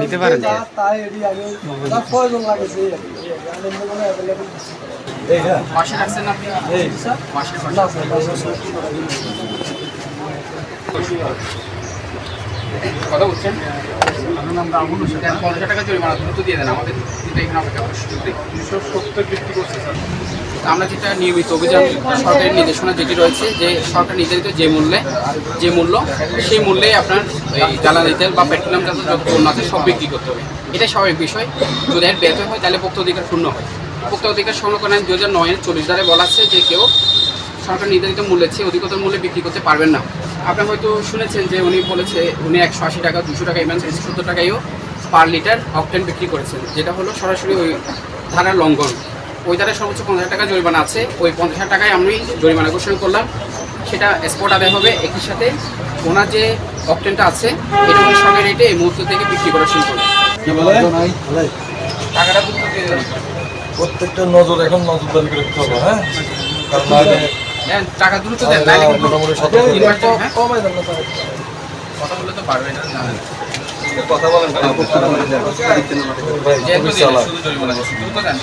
নিতে পারেন মাসে রাখছেন আপনি মাসে কথা বলছেন? আমরা 50 টাকা জরিমানা দ্রুত দিয়ে দেন আমাদের, কিন্তু এখানে অপেক্ষা করার সুযোগ নেই। 270 বিক্রি করছে স্যার। আমরা যেটা নিয়মিত অভিযান সরকারের নির্দেশনা যেটি রয়েছে যে সরকার নির্ধারিত যে মূল্য সেই মূল্যে আপনার এই জ্বালানি তেল বা পেট্রোলিয়াম জাতীয় যত পণ্য আছে সব বিক্রি করতে হবে। এটাই স্বাভাবিক বিষয়। যদি এর ব্যর্থ হয় তাহলে ভোক্তা অধিকার শূন্য হয়। ভোক্তা অধিকার সংরক্ষণ আইন 2009-এর 40 ধারায় বলা আছে যে কেউ সরকার নির্ধারিত মূল্যের চেয়ে অধিকতর মূল্যে বিক্রি করতে পারবেন না। আপনি হয়তো শুনেছেন যে উনি বলেছে উনি 180 টাকা 200 টাকা ইভেন 70 টাকায়ও পার লিটার অকটেন বিক্রি করেছেন, যেটা হলো সরাসরি ওই ধারার লঙ্ঘন। ওই ধারায় সর্বোচ্চ 50 টাকা জরিমানা আছে। ওই 50 টাকায় আমি জরিমানা ঘোষণা করলাম, সেটা স্পট আদায় হবে। একই সাথে ওনার যে অকটেনটা আছে এটা উনি সঙ্গে রেটে এই মুহূর্ত থেকে বিক্রি করা শুরু করবে। টাকাটা দ্রুত দিয়ে দেবেন। প্রত্যেকটা নজর এখন নজরদারি করে দিতে হবে, হ্যাঁ? কারণ দেন টাকা দ্রুত দেন, নাহলে কিন্তু মোটামুটি সতর্ক কথা বলে তো পারবে না। কথা বলেন শুধু জরিমানা দ্রুত দেন।